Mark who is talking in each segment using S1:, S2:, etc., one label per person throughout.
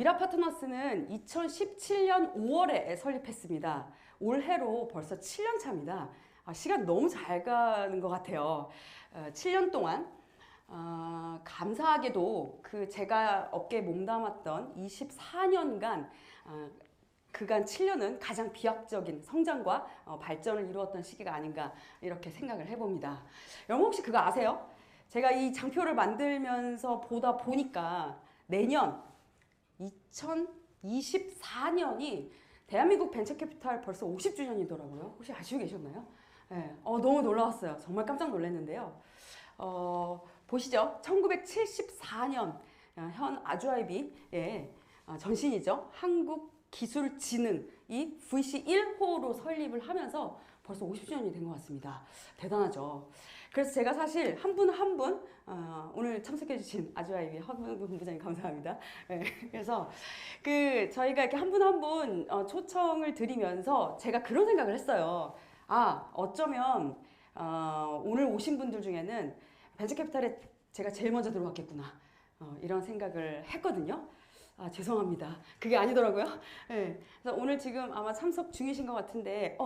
S1: 미라파트너스는 2017년 5월에 설립했습니다. 올해로 벌써 7년 차입니다. 시간 너무 잘 가는 것 같아요. 7년 동안 감사하게도 제가 업계에 몸담았던 24년간 그간 7년은 가장 비약적인 성장과 발전을 이루었던 시기가 아닌가 이렇게 생각을 해봅니다. 여러분 혹시 그거 아세요? 제가 이 장표를 만들면서 보다 보니까 내년 2024년이 대한민국 벤처캐피탈 벌써 50주년이더라고요. 혹시 아시고 계셨나요? 네. 너무 놀라웠어요. 정말 깜짝 놀랐는데요. 보시죠. 1974년 현 아주아이비의 전신이죠. 한국기술진흥이 VC 1호로 설립을 하면서 벌써 50주년이 된 것 같습니다. 대단하죠. 그래서 제가 사실 한 분 한 분 오늘 참석해주신 아주아이비 허근구 본부장님 감사합니다. 네, 그래서 저희가 이렇게 한 분 한 분 초청을 드리면서 제가 그런 생각을 했어요. 어쩌면 오늘 오신 분들 중에는 벤처캐피탈에 제가 제일 먼저 들어왔겠구나 이런 생각을 했거든요. 죄송합니다. 그게 아니더라고요. 네. 그래서 오늘 지금 아마 참석 중이신 것 같은데,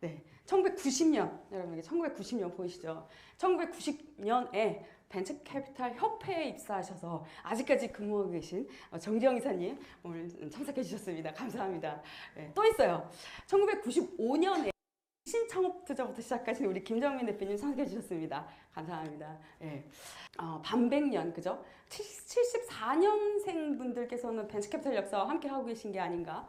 S1: 네. 1990년, 여러분, 이게 1990년 보이시죠? 1990년에 벤처캐피탈 협회에 입사하셔서 아직까지 근무하고 계신 정지영 이사님 오늘 참석해 주셨습니다. 감사합니다. 네. 또 있어요. 1995년에 신창업투자부터 시작하신 우리 김정민 대표님 참석해 주셨습니다. 감사합니다. 예. 반백년, 그죠? 74년생 분들께서는 벤처캐피탈 역사와 함께 하고 계신 게 아닌가,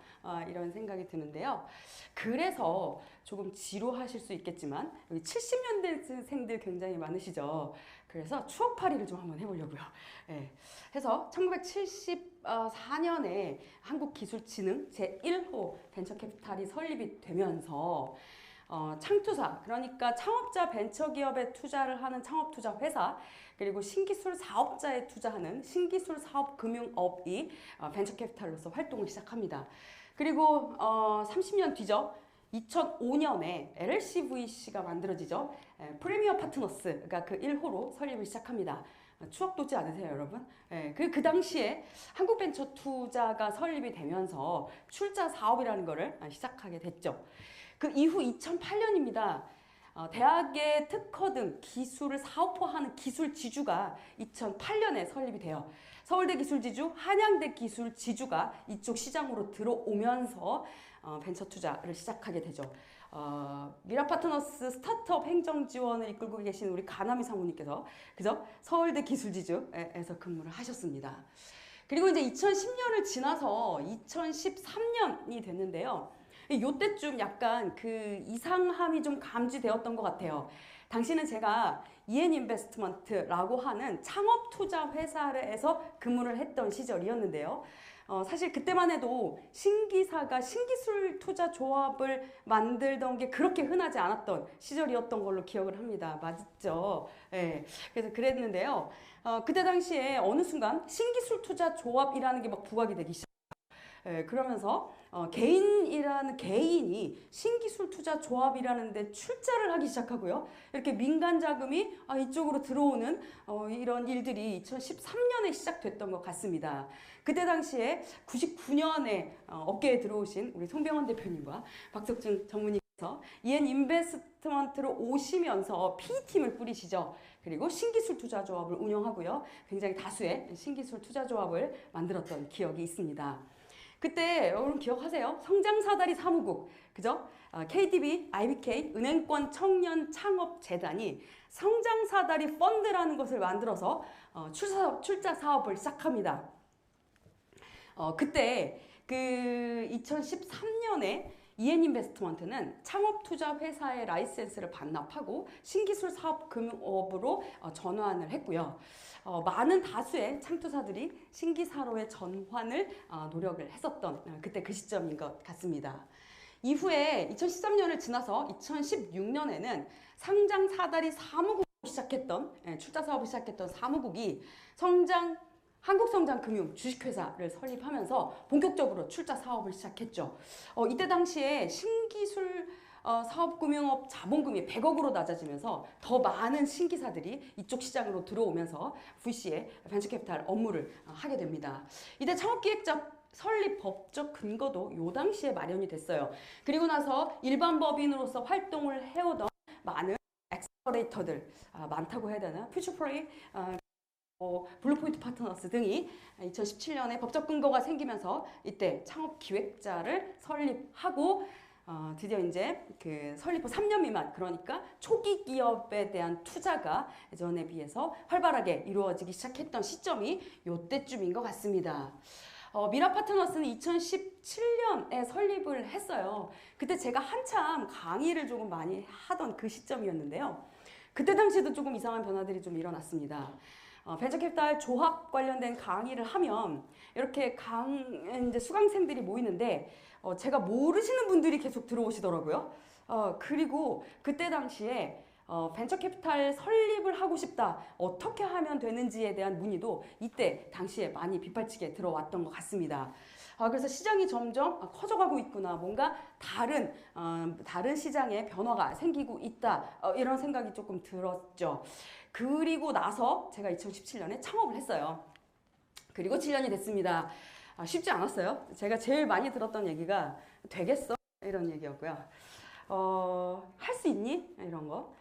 S1: 이런 생각이 드는데요. 그래서 조금 지루하실 수 있겠지만, 여기 70년대생들 굉장히 많으시죠? 그래서 추억팔이를 좀 한번 해보려고요. 예. 해서 1974년에 한국기술진흥 제1호 벤처캐피탈이 설립이 되면서 창투사, 그러니까 창업자 벤처기업에 투자를 하는 창업투자 회사, 그리고 신기술 사업자에 투자하는 신기술 사업금융업이 벤처캐피탈로서 활동을 시작합니다. 그리고 30년 뒤죠. 2005년에 LLCVC가 만들어지죠. 프리미어 파트너스, 그러니까 그 1호로 설립을 시작합니다. 추억 돋지 않으세요, 여러분? 그 당시에 한국벤처투자가 설립이 되면서 출자 사업이라는 거를 시작하게 됐죠. 그 이후 2008년입니다. 대학의 특허 등 기술을 사업화하는 기술지주가 2008년에 설립이 돼요. 서울대 기술지주, 한양대 기술지주가 이쪽 시장으로 들어오면서 벤처 투자를 시작하게 되죠. 미라파트너스 스타트업 행정지원을 이끌고 계신 우리 가나미 사모님께서 그죠? 서울대 기술지주에서 근무를 하셨습니다. 그리고 이제 2010년을 지나서 2013년이 됐는데요. 요때쯤 약간 이상함이 좀 감지되었던 것 같아요. 당시는 제가 이엔인베스트먼트라고 하는 창업투자 회사에서 근무를 했던 시절이었는데요. 사실 그때만 해도 신기사가 신기술 투자 조합을 만들던 게 그렇게 흔하지 않았던 시절이었던 걸로 기억을 합니다. 맞죠? 네. 그래서 그랬는데요. 그때 당시에 어느 순간 신기술 투자 조합이라는 게 막 부각이 되기 시작합니다. 그러면서 개인이 신기술 투자 조합이라는 데 출자를 하기 시작하고요. 이렇게 민간 자금이 이쪽으로 들어오는 이런 일들이 2013년에 시작됐던 것 같습니다. 그때 당시에 99년에 업계에 들어오신 우리 송병헌 대표님과 박석준 전무님께서 이엔 인베스트먼트로 오시면서 PE팀을 뿌리시죠. 그리고 신기술 투자 조합을 운영하고요. 굉장히 다수의 신기술 투자 조합을 만들었던 기억이 있습니다. 그때 여러분 기억하세요? 성장사다리 사무국, 그죠? KDB, IBK, 은행권 청년 창업재단이 성장사다리 펀드라는 것을 만들어서 출자 사업을 시작합니다. 그때 2013년에 이엔인베스트먼트는 창업투자 회사의 라이센스를 반납하고 신기술 사업금융업으로 전환을 했고요. 많은 다수의 창투사들이 신기사로의 전환을 노력을 했었던 그때 그 시점인 것 같습니다. 이후에 2013년을 지나서 2016년에는 상장 사다리 사무국을 시작했던 출자 사업을 시작했던 사무국이 한국성장금융 주식회사를 설립하면서 본격적으로 출자 사업을 시작했죠. 이때 당시에 신기술 사업금융업 자본금이 100억으로 낮아지면서 더 많은 신기사들이 이쪽 시장으로 들어오면서 VC의 벤처캐피탈 업무를 하게 됩니다. 이때 창업기획자 설립 법적 근거도 요 당시에 마련이 됐어요. 그리고 나서 일반 법인으로서 활동을 해오던 많은 엑셀러레이터들 많다고 해야 되나? 퓨처플레이, 블루포인트 파트너스 등이 2017년에 법적 근거가 생기면서 이때 창업 기획자를 설립하고 드디어 이제 그 설립 후 3년 미만, 그러니까 초기 기업에 대한 투자가 예전에 비해서 활발하게 이루어지기 시작했던 시점이 요때쯤인 것 같습니다. 미라 파트너스는 2017년에 설립을 했어요. 그때 제가 한참 강의를 조금 많이 하던 그 시점이었는데요. 그때 당시에도 조금 이상한 변화들이 좀 일어났습니다. 벤처캐피탈 조합 관련된 강의를 하면 이렇게 이제 수강생들이 모이는데 제가 모르시는 분들이 계속 들어오시더라고요. 그리고 그때 당시에 벤처캐피탈 설립을 하고 싶다, 어떻게 하면 되는지에 대한 문의도 이때 당시에 많이 빗발치게 들어왔던 것 같습니다. 그래서 시장이 점점 커져가고 있구나, 뭔가 다른 시장의 변화가 생기고 있다, 이런 생각이 조금 들었죠. 그리고 나서 제가 2017년에 창업을 했어요. 그리고 7년이 됐습니다. 쉽지 않았어요. 제가 제일 많이 들었던 얘기가 되겠어? 이런 얘기였고요. 할 수 있니? 이런 거.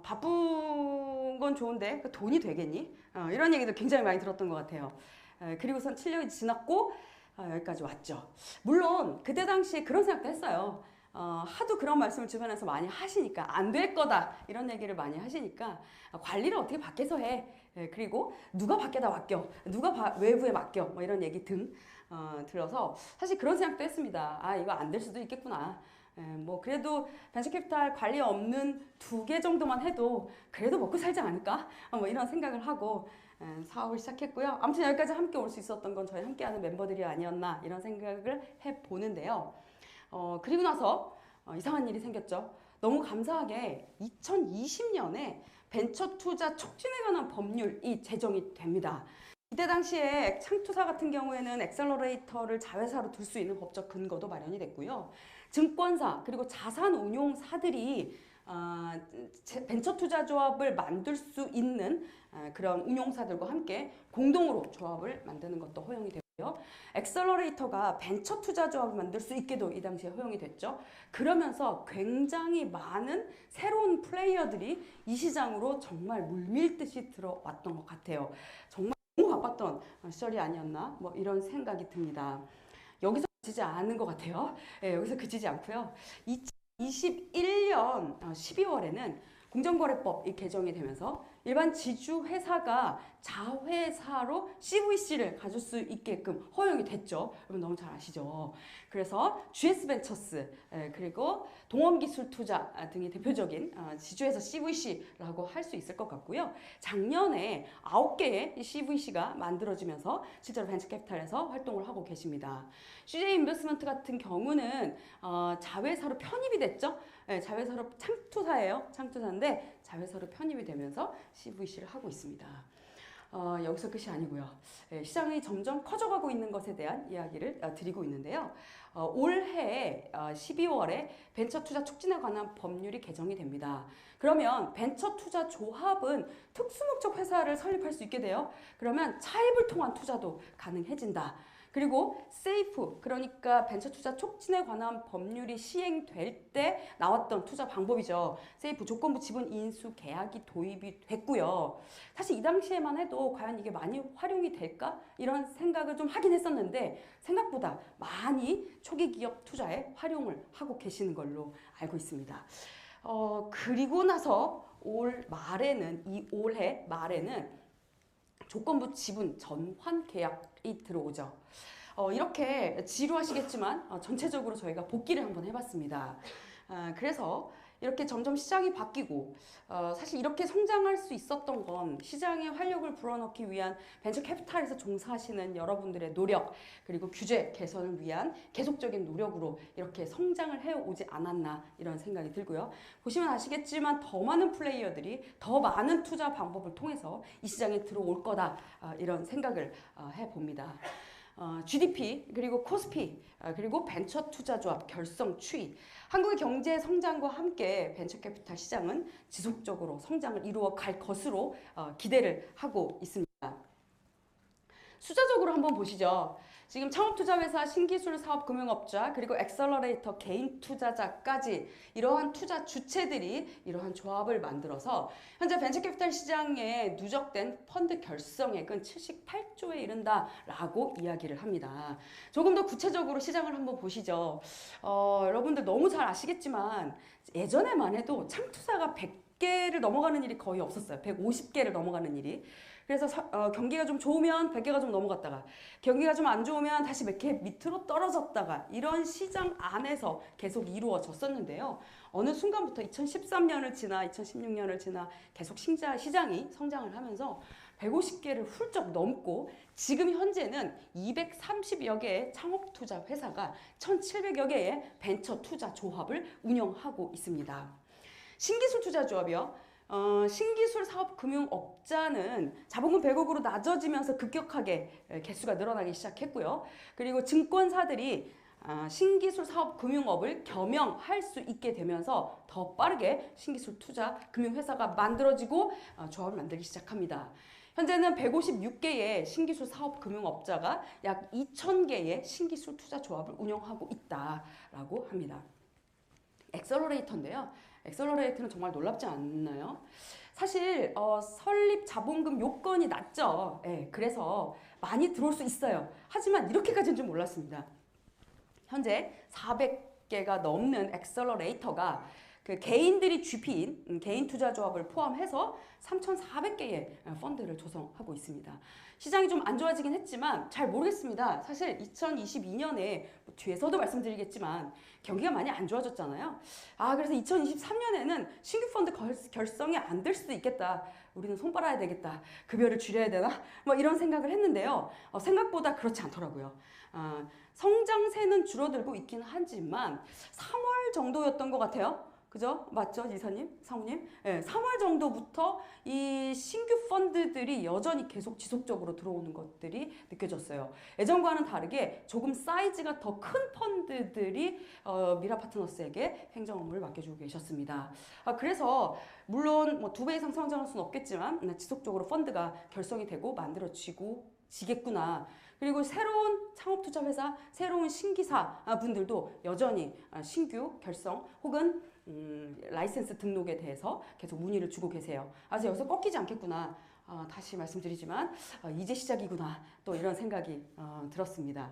S1: 바쁜 건 좋은데 돈이 되겠니? 이런 얘기도 굉장히 많이 들었던 것 같아요. 그리고선 7년이 지났고 여기까지 왔죠. 물론 그때 당시에 그런 생각도 했어요. 하도 그런 말씀을 주변에서 많이 하시니까 안 될 거다 이런 얘기를 많이 하시니까 관리를 어떻게 밖에서 해. 그리고 누가 밖에다 맡겨, 누가 외부에 맡겨, 뭐 이런 얘기 등 들어서 사실 그런 생각도 했습니다. 이거 안 될 수도 있겠구나. 뭐 그래도 벤처캐피탈 관리 없는 2개 정도만 해도 그래도 먹고 살지 않을까? 뭐 이런 생각을 하고 사업을 시작했고요. 아무튼 여기까지 함께 올 수 있었던 건 저희 함께하는 멤버들이 아니었나 이런 생각을 해보는데요. 그리고 나서 이상한 일이 생겼죠. 너무 감사하게 2020년에 벤처 투자 촉진에 관한 법률이 제정이 됩니다. 이때 당시에 창투사 같은 경우에는 엑셀러레이터를 자회사로 둘 수 있는 법적 근거도 마련이 됐고요. 증권사 그리고 자산운용사들이 벤처 투자 조합을 만들 수 있는 그런 운용사들과 함께 공동으로 조합을 만드는 것도 허용이 되고요. 엑셀러레이터가 벤처 투자 조합을 만들 수 있게도 이 당시에 허용이 됐죠. 그러면서 굉장히 많은 새로운 플레이어들이 이 시장으로 정말 물밀듯이 들어왔던 것 같아요. 정말 너무 바빴던 시절이 아니었나, 뭐 이런 생각이 듭니다. 여기서 그치지 않은 것 같아요. 여기서 그치지 않고요. 2021년 12월에는 공정거래법이 개정이 되면서 일반 지주회사가 자회사로 CVC를 가질 수 있게끔 허용이 됐죠. 여러분 너무 잘 아시죠? 그래서 GS벤처스 그리고 동원기술투자 등이 대표적인 지주회사 CVC라고 할 수 있을 것 같고요. 작년에 9개의 CVC가 만들어지면서 실제로 벤처캐피탈에서 활동을 하고 계십니다. CJ 인베스트먼트 같은 경우는 자회사로 편입이 됐죠. 자회사로 창투사예요. 창투사인데 자회사로 편입이 되면서 CVC를 하고 있습니다. 여기서 끝이 아니고요. 시장이 점점 커져가고 있는 것에 대한 이야기를 드리고 있는데요. 올해 12월에 벤처 투자 촉진에 관한 법률이 개정이 됩니다. 그러면 벤처 투자 조합은 특수목적 회사를 설립할 수 있게 돼요. 그러면 차입을 통한 투자도 가능해진다. 그리고 세이프, 그러니까 벤처 투자 촉진에 관한 법률이 시행될 때 나왔던 투자 방법이죠. 세이프 조건부 지분 인수 계약이 도입이 됐고요. 사실 이 당시에만 해도 과연 이게 많이 활용이 될까? 이런 생각을 좀 하긴 했었는데 생각보다 많이 초기 기업 투자에 활용을 하고 계시는 걸로 알고 있습니다. 그리고 나서 올해 말에는 조건부 지분 전환 계약이 들어오죠. 이렇게 지루하시겠지만 전체적으로 저희가 복기를 한번 해봤습니다. 그래서 이렇게 점점 시장이 바뀌고 사실 이렇게 성장할 수 있었던 건 시장에 활력을 불어넣기 위한 벤처 캐피탈에서 종사하시는 여러분들의 노력 그리고 규제 개선을 위한 계속적인 노력으로 이렇게 성장을 해오지 않았나 이런 생각이 들고요. 보시면 아시겠지만 더 많은 플레이어들이 더 많은 투자 방법을 통해서 이 시장에 들어올 거다 이런 생각을 해봅니다. GDP 그리고 코스피 그리고 벤처 투자 조합 결성 추이 한국의 경제 성장과 함께 벤처 캐피탈 시장은 지속적으로 성장을 이루어 갈 것으로 기대를 하고 있습니다. 숫자적으로 한번 보시죠. 지금 창업투자회사, 신기술사업금융업자, 그리고 엑셀러레이터 개인 투자자까지 이러한 투자 주체들이 이러한 조합을 만들어서 현재 벤처캐피탈 시장에 누적된 펀드 결성액은 78조에 이른다라고 이야기를 합니다. 조금 더 구체적으로 시장을 한번 보시죠. 여러분들 너무 잘 아시겠지만 예전에만 해도 창투자가 100개를 넘어가는 일이 거의 없었어요. 150개를 넘어가는 일이. 그래서 경기가 좀 좋으면 100개가 좀 넘어갔다가 경기가 좀 안 좋으면 다시 몇 개 밑으로 떨어졌다가 이런 시장 안에서 계속 이루어졌었는데요. 어느 순간부터 2013년을 지나 2016년을 지나 계속 시장이 성장을 하면서 150개를 훌쩍 넘고 지금 현재는 230여 개의 창업투자 회사가 1,700여 개의 벤처투자 조합을 운영하고 있습니다. 신기술투자조합이요. 신기술 사업 금융업자는 자본금 100억으로 낮아지면서 급격하게 개수가 늘어나기 시작했고요. 그리고 증권사들이 신기술 사업 금융업을 겸용할 수 있게 되면서 더 빠르게 신기술 투자 금융회사가 만들어지고 조합을 만들기 시작합니다. 현재는 156개의 신기술 사업 금융업자가 약 2,000개의 신기술 투자 조합을 운영하고 있다라고 합니다. 엑셀러레이터인데요. 엑셀러레이터는 정말 놀랍지 않나요? 사실 설립 자본금 요건이 낮죠. 예, 그래서 많이 들어올 수 있어요. 하지만 이렇게까지는 좀 몰랐습니다. 현재 400개가 넘는 엑셀러레이터가 그 개인들이 GP인 개인 투자 조합을 포함해서 3,400개의 펀드를 조성하고 있습니다. 시장이 좀 안 좋아지긴 했지만 잘 모르겠습니다. 사실 2022년에 뒤에서도 말씀드리겠지만 경기가 많이 안 좋아졌잖아요. 그래서 2023년에는 신규 펀드 결성이 안 될 수도 있겠다. 우리는 손 빨아야 되겠다. 급여를 줄여야 되나? 뭐 이런 생각을 했는데요. 생각보다 그렇지 않더라고요. 성장세는 줄어들고 있긴 하지만 3월 정도였던 것 같아요. 그죠? 맞죠? 이사님? 사모님? 네, 3월 정도부터 이 신규 펀드들이 여전히 계속 지속적으로 들어오는 것들이 느껴졌어요. 예전과는 다르게 조금 사이즈가 더 큰 펀드들이 미라파트너스에게 행정 업무를 맡겨주고 계셨습니다. 그래서 물론 뭐 2배 이상 성장할 수는 없겠지만 지속적으로 펀드가 결성이 되고 만들어지겠구나. 그리고 새로운 창업투자회사, 새로운 신기사 분들도 여전히 신규 결성 혹은 라이센스 등록에 대해서 계속 문의를 주고 계세요. 아직 여기서 꺾이지 않겠구나. 다시 말씀드리지만 이제 시작이구나. 또 이런 생각이 들었습니다.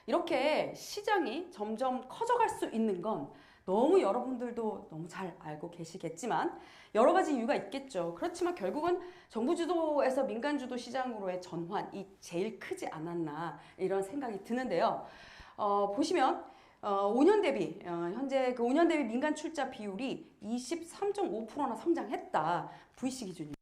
S1: 이렇게 시장이 점점 커져갈 수 있는 건 너무 여러분들도 너무 잘 알고 계시겠지만 여러 가지 이유가 있겠죠. 그렇지만 결국은 정부 주도에서 민간 주도 시장으로의 전환이 제일 크지 않았나 이런 생각이 드는데요. 보시면 5년 대비 현재 그 5년 대비 민간 출자 비율이 23.5%나 성장했다. VC 기준입니다.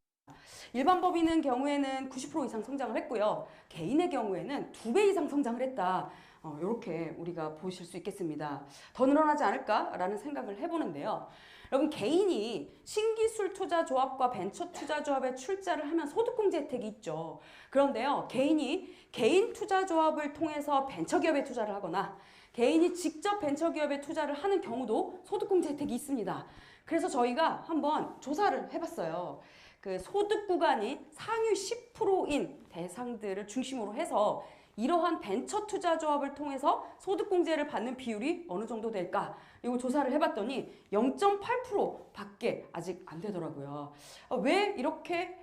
S1: 일반 법인의 경우에는 90% 이상 성장을 했고요. 개인의 경우에는 2배 이상 성장을 했다. 이렇게 우리가 보실 수 있겠습니다. 더 늘어나지 않을까라는 생각을 해보는데요. 여러분 개인이 신기술 투자 조합과 벤처 투자 조합에 출자를 하면 소득공제 혜택이 있죠. 그런데요. 개인이 개인 투자 조합을 통해서 벤처기업에 투자를 하거나 개인이 직접 벤처기업에 투자를 하는 경우도 소득공제 혜택이 있습니다. 그래서 저희가 한번 조사를 해봤어요. 그 소득 구간이 상위 10%인 대상들을 중심으로 해서 이러한 벤처 투자 조합을 통해서 소득공제를 받는 비율이 어느 정도 될까? 이거 조사를 해봤더니 0.8%밖에 아직 안 되더라고요. 왜 이렇게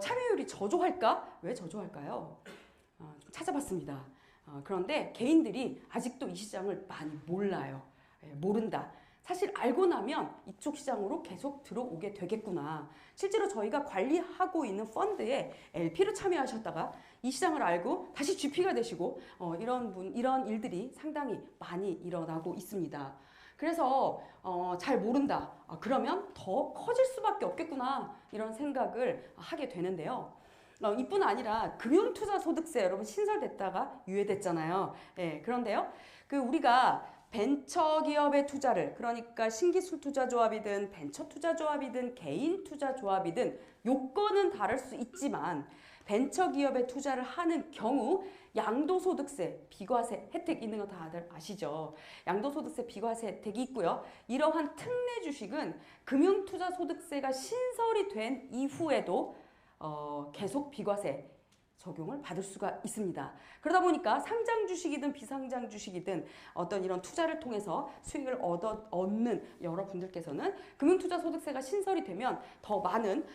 S1: 참여율이 저조할까? 왜 저조할까요? 좀 찾아봤습니다. 그런데 개인들이 아직도 이 시장을 많이 몰라요. 모른다. 사실 알고 나면 이쪽 시장으로 계속 들어오게 되겠구나. 실제로 저희가 관리하고 있는 펀드에 LP로 참여하셨다가 이 시장을 알고 다시 GP가 되시고 이런 일들이 상당히 많이 일어나고 있습니다. 그래서 잘 모른다. 그러면 더 커질 수밖에 없겠구나. 이런 생각을 하게 되는데요. 이뿐 아니라 금융투자소득세 여러분 신설됐다가 유예됐잖아요. 예, 그런데요. 우리가 벤처기업의 투자를 그러니까 신기술투자조합이든 벤처투자조합이든 개인투자조합이든 요건은 다를 수 있지만 벤처기업에 투자를 하는 경우 양도소득세, 비과세 혜택 있는 거 다들 아시죠? 양도소득세, 비과세 혜택이 있고요. 이러한 특례 주식은 금융투자소득세가 신설이 된 이후에도 계속 비과세 적용을 받을 수가 있습니다. 그러다 보니까 상장 주식이든 비상장 주식이든 어떤 이런 투자를 통해서 수익을 얻는 여러분들께서는 금융투자소득세가 신설이 되면 더 많은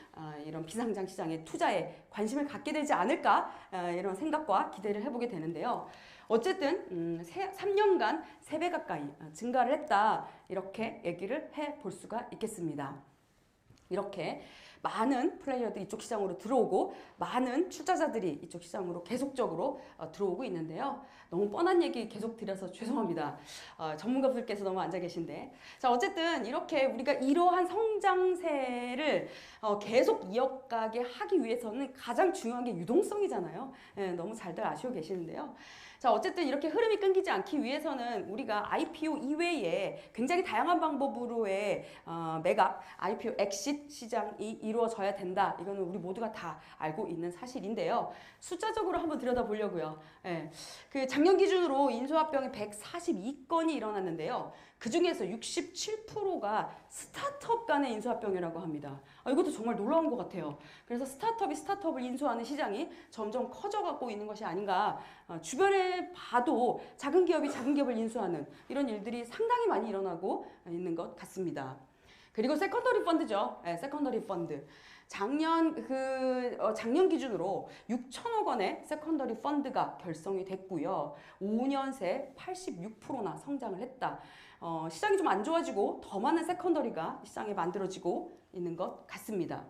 S1: 이런 비상장 시장의 투자에 관심을 갖게 되지 않을까 이런 생각과 기대를 해보게 되는데요. 어쨌든 3년간 3배 가까이 증가를 했다 이렇게 얘기를 해볼 수가 있겠습니다. 이렇게 많은 플레이어들이 이쪽 시장으로 들어오고 많은 투자자들이 이쪽 시장으로 계속적으로 들어오고 있는데요. 너무 뻔한 얘기 계속 드려서 죄송합니다. 전문가분들께서 너무 앉아 계신데. 자, 어쨌든 이렇게 우리가 이러한 성장세를 계속 이어가게 하기 위해서는 가장 중요한 게 유동성이잖아요. 너무 잘들 아시고 계시는데요. 자, 어쨌든 이렇게 흐름이 끊기지 않기 위해서는 우리가 IPO 이외에 굉장히 다양한 방법으로의 매각, IPO 엑싯 시장이 이루어져야 된다. 이거는 우리 모두가 다 알고 있는 사실인데요. 숫자적으로 한번 들여다보려고요. 그 작년 기준으로 인수합병이 142건이 일어났는데요. 그 중에서 67%가 스타트업 간의 인수합병이라고 합니다. 이것도 정말 놀라운 것 같아요. 그래서 스타트업이 스타트업을 인수하는 시장이 점점 커져가고 있는 것이 아닌가. 주변에 봐도 작은 기업이 작은 기업을 인수하는 이런 일들이 상당히 많이 일어나고 있는 것 같습니다. 그리고 세컨더리 펀드죠. 세컨더리 펀드. 작년 기준으로 6천억 원의 세컨더리 펀드가 결성이 됐고요. 5년 새 86%나 성장을 했다. 시장이 좀 안 좋아지고 더 많은 세컨더리가 시장에 만들어지고 있는 것 같습니다.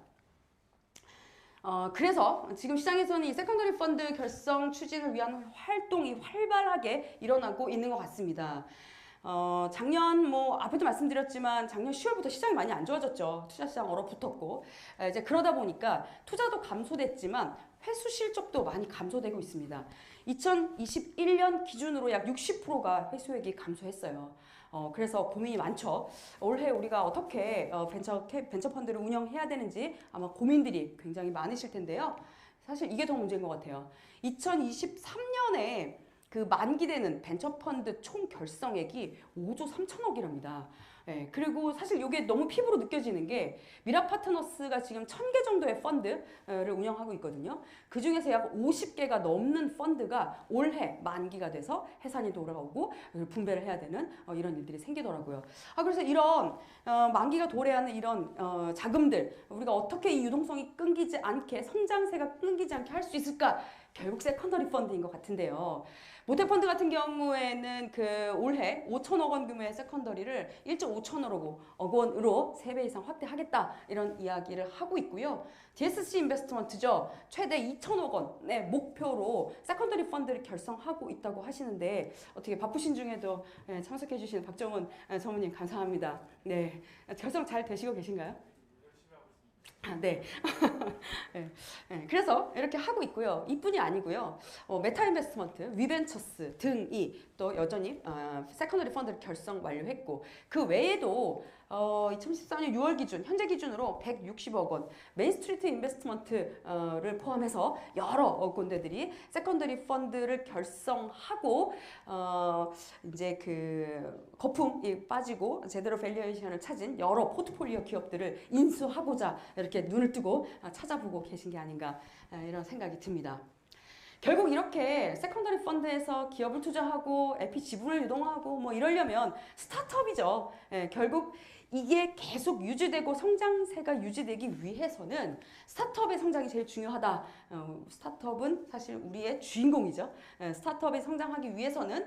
S1: 그래서 지금 시장에서는 이 세컨더리 펀드 결성 추진을 위한 활동이 활발하게 일어나고 있는 것 같습니다. 작년 앞에도 말씀드렸지만 작년 10월부터 시장이 많이 안 좋아졌죠. 투자 시장 얼어붙었고 이제 그러다 보니까 투자도 감소됐지만 회수 실적도 많이 감소되고 있습니다. 2021년 기준으로 약 60%가 회수액이 감소했어요. 그래서 고민이 많죠. 올해 우리가 어떻게 벤처 펀드를 운영해야 되는지 아마 고민들이 굉장히 많으실 텐데요. 사실 이게 더 문제인 것 같아요. 2023년에 그 만기되는 벤처펀드 총 결성액이 5조 3천억이랍니다. 그리고 사실 이게 너무 피부로 느껴지는 게 미라파트너스가 지금 1000개 정도의 펀드를 운영하고 있거든요. 그 중에서 약 50개가 넘는 펀드가 올해 만기가 돼서 해산이 돌아오고 분배를 해야 되는 이런 일들이 생기더라고요. 그래서 이런 만기가 도래하는 이런 자금들 우리가 어떻게 이 유동성이 끊기지 않게 성장세가 끊기지 않게 할 수 있을까? 결국 세컨더리 펀드인 것 같은데요. 모태펀드 같은 경우에는 올해 5천억 원 규모의 세컨더리를 1.5천억 원으로 3배 이상 확대하겠다 이런 이야기를 하고 있고요. DSC 인베스트먼트죠. 최대 2천억 원의 목표로 세컨더리 펀드를 결성하고 있다고 하시는데 어떻게 바쁘신 중에도 참석해 주시는 박정훈 전무님 감사합니다. 네, 결성 잘 되시고 계신가요? 네. 그래서 이렇게 하고 있고요. 이뿐이 아니고요. 메타 인베스트먼트, 위벤처스 등이 또 여전히 세컨더리 펀드를 결성 완료했고 그 외에도 2014년 6월 기준, 현재 기준으로 160억 원, 메인스트리트 인베스트먼트를 포함해서 여러 군데들이 세컨더리 펀드를 결성하고 이제 거품이 빠지고 제대로 밸류에이션을 찾은 여러 포트폴리오 기업들을 인수하고자 이렇게 눈을 뜨고 찾아보고 계신 게 아닌가 이런 생각이 듭니다. 결국 이렇게 세컨더리 펀드에서 기업을 투자하고 LP 지분을 유동하고 이러려면 스타트업이죠. 결국 이게 계속 유지되고 성장세가 유지되기 위해서는 스타트업의 성장이 제일 중요하다. 스타트업은 사실 우리의 주인공이죠. 스타트업이 성장하기 위해서는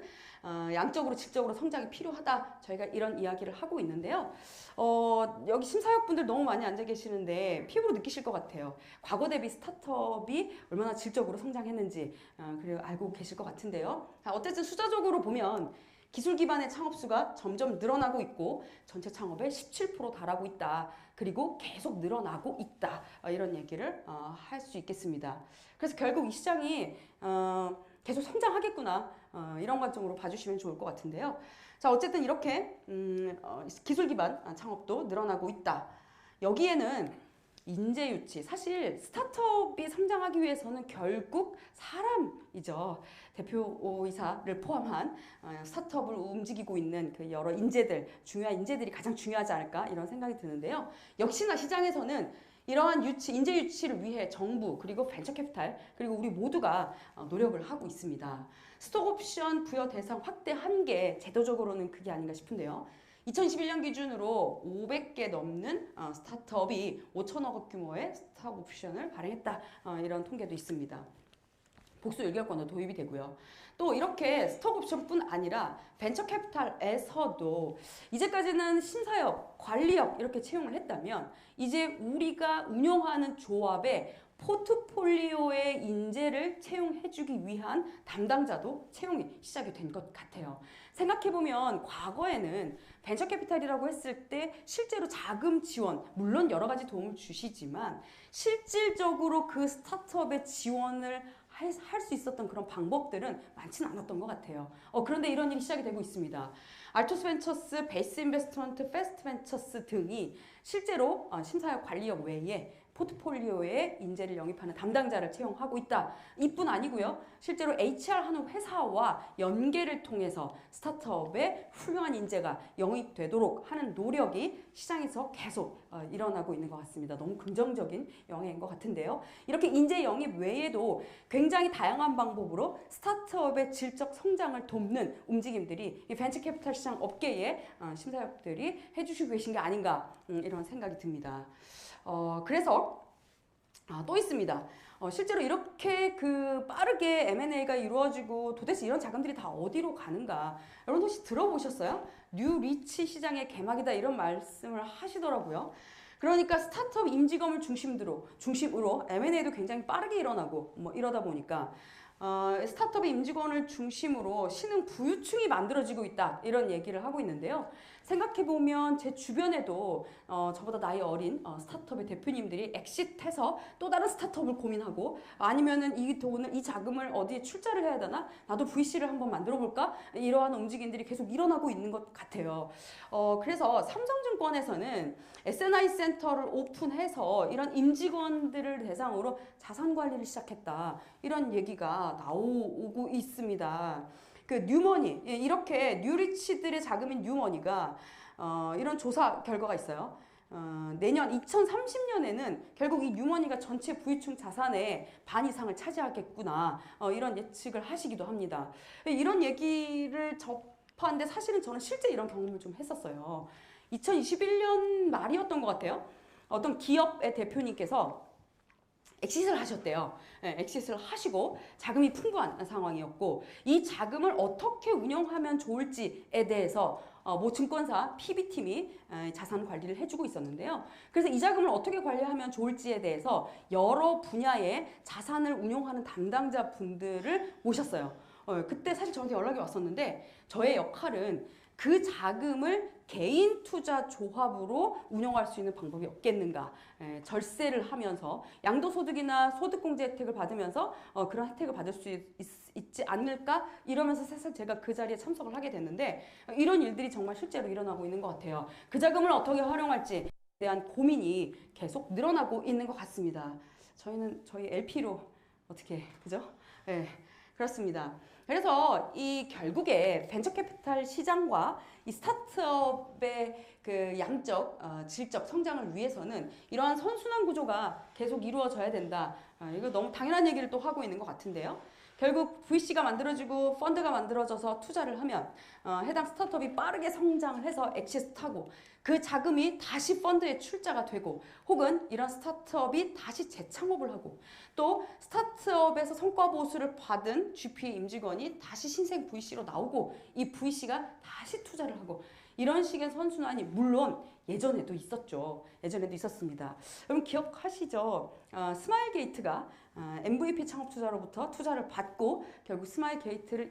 S1: 양적으로 질적으로 성장이 필요하다. 저희가 이런 이야기를 하고 있는데요. 여기 심사역분들 너무 많이 앉아 계시는데 피부로 느끼실 것 같아요. 과거 대비 스타트업이 얼마나 질적으로 성장했는지 그리고 알고 계실 것 같은데요. 어쨌든 숫자적으로 보면 기술 기반의 창업수가 점점 늘어나고 있고 전체 창업의 17% 달하고 있다. 그리고 계속 늘어나고 있다. 이런 얘기를 할 수 있겠습니다. 그래서 결국 이 시장이 계속 성장하겠구나. 이런 관점으로 봐주시면 좋을 것 같은데요. 자, 어쨌든 이렇게 기술 기반 창업도 늘어나고 있다. 여기에는 인재 유치, 사실 스타트업이 성장하기 위해서는 결국 사람이죠. 대표이사를 포함한 스타트업을 움직이고 있는 그 여러 인재들, 중요한 인재들이 가장 중요하지 않을까 이런 생각이 드는데요. 역시나 시장에서는 이러한 인재 유치를 위해 정부 그리고 벤처캐피탈 그리고 우리 모두가 노력을 하고 있습니다. 스톡옵션 부여 대상 확대 한계 제도적으로는 그게 아닌가 싶은데요. 2021년 기준으로 500개 넘는 스타트업이 5천억 원 규모의 스톡옵션을 발행했다. 이런 통계도 있습니다. 복수 1개월권도 도입이 되고요. 또 이렇게 스톡옵션뿐 아니라 벤처캐피탈에서도 이제까지는 심사역, 관리역 이렇게 채용을 했다면 이제 우리가 운영하는 조합의 포트폴리오의 인재를 채용해주기 위한 담당자도 채용이 시작이 된 것 같아요. 생각해보면 과거에는 벤처캐피탈이라고 했을 때 실제로 자금 지원, 물론 여러 가지 도움을 주시지만 실질적으로 그 스타트업의 지원을 할 수 있었던 그런 방법들은 많지는 않았던 것 같아요. 그런데 이런 일이 시작이 되고 있습니다. 알토스 벤처스, 베이스 인베스트먼트, 패스트 벤처스 등이 실제로 심사역 관리역 외에 포트폴리오에 인재를 영입하는 담당자를 채용하고 있다. 이뿐 아니고요. 실제로 HR 하는 회사와 연계를 통해서 스타트업에 훌륭한 인재가 영입되도록 하는 노력이 시장에서 계속 일어나고 있는 것 같습니다. 너무 긍정적인 영향인 것 같은데요. 이렇게 인재 영입 외에도 굉장히 다양한 방법으로 스타트업의 질적 성장을 돕는 움직임들이 이 벤처캐피탈 시장 업계의 심사역들이 해주시고 계신 게 아닌가 이런 생각이 듭니다. 그래서 또 있습니다. 실제로 이렇게 빠르게 M&A가 이루어지고 도대체 이런 자금들이 다 어디로 가는가? 여러분 혹시 들어보셨어요? 뉴 리치 시장의 개막이다 이런 말씀을 하시더라고요. 그러니까 스타트업 임직원을 중심으로 M&A도 굉장히 빠르게 일어나고 이러다 보니까 스타트업의 임직원을 중심으로 신흥 부유층이 만들어지고 있다 이런 얘기를 하고 있는데요. 생각해보면 제 주변에도 저보다 나이 어린 스타트업의 대표님들이 엑싯해서 또 다른 스타트업을 고민하고 아니면은 이 자금을 어디에 출자를 해야 되나? 나도 VC를 한번 만들어 볼까? 이러한 움직임들이 계속 일어나고 있는 것 같아요. 그래서 삼성증권에서는 S&I 센터를 오픈해서 이런 임직원들을 대상으로 자산 관리를 시작했다. 이런 얘기가 나오고 있습니다. 뉴머니, 이렇게 뉴리치들의 자금인 뉴머니가 이런 조사 결과가 있어요. 내년 2030년에는 결국 이 뉴머니가 전체 부유층 자산의 반 이상을 차지하겠구나 이런 예측을 하시기도 합니다. 이런 얘기를 접하는데 사실은 저는 실제 이런 경험을 좀 했었어요. 2021년 말이었던 것 같아요. 어떤 기업의 대표님께서 엑시트를 하셨대요. 엑시트를 하시고 자금이 풍부한 상황이었고 이 자금을 어떻게 운영하면 좋을지에 대해서 모 증권사 PB팀이 자산 관리를 해주고 있었는데요. 그래서 이 자금을 어떻게 관리하면 좋을지에 대해서 여러 분야의 자산을 운용하는 담당자 분들을 모셨어요. 그때 사실 저한테 연락이 왔었는데 저의 역할은 그 자금을 개인 투자 조합으로 운영할 수 있는 방법이 없겠는가. 절세를 하면서 양도소득이나 소득공제 혜택을 받으면서 그런 혜택을 받을 수 있지 않을까 이러면서 사실 제가 그 자리에 참석을 하게 됐는데 이런 일들이 정말 실제로 일어나고 있는 것 같아요. 그 자금을 어떻게 활용할지에 대한 고민이 계속 늘어나고 있는 것 같습니다. 저희는 저희 LP로 어떻게 그죠? 네, 그렇습니다. 그래서 이 결국에 벤처캐피탈 시장과 이 스타트업의 양적, 질적 성장을 위해서는 이러한 선순환 구조가 계속 이루어져야 된다. 이거 너무 당연한 얘기를 또 하고 있는 것 같은데요. 결국 VC가 만들어지고 펀드가 만들어져서 투자를 하면 해당 스타트업이 빠르게 성장을 해서 엑시트하고 그 자금이 다시 펀드에 출자가 되고 혹은 이런 스타트업이 다시 재창업을 하고 또 스타트업에서 성과 보수를 받은 GP 임직원이 다시 신생 VC로 나오고 이 VC가 다시 투자를 하고 이런 식의 선순환이 물론 예전에도 있었죠. 예전에도 있었습니다. 여러분 기억하시죠? 스마일게이트가 MVP 창업 투자로부터 투자를 받고 결국 스마일게이트를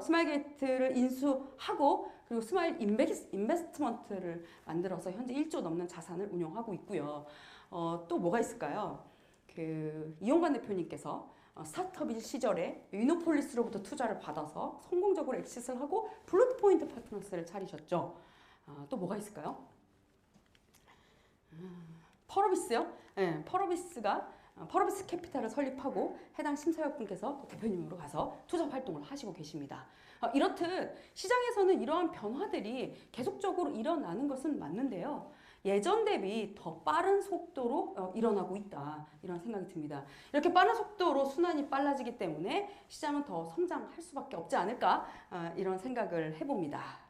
S1: 스마일게이트를 인수하고 그리고 스마일 인베스트먼트를 만들어서 현재 1조 넘는 자산을 운영하고 있고요. 또 뭐가 있을까요? 이용관 대표님께서 스타트업 시절에 위노폴리스로부터 투자를 받아서 성공적으로 엑시트를 하고 블루포인트 파트너스를 차리셨죠. 또 뭐가 있을까요? 펄어비스요? 네, 펄어비스 캐피탈을 설립하고 해당 심사역분께서 대표님으로 가서 투자 활동을 하시고 계십니다. 이렇듯 시장에서는 이러한 변화들이 계속적으로 일어나는 것은 맞는데요. 예전 대비 더 빠른 속도로 일어나고 있다. 이런 생각이 듭니다. 이렇게 빠른 속도로 순환이 빨라지기 때문에 시장은 더 성장할 수밖에 없지 않을까? 이런 생각을 해봅니다.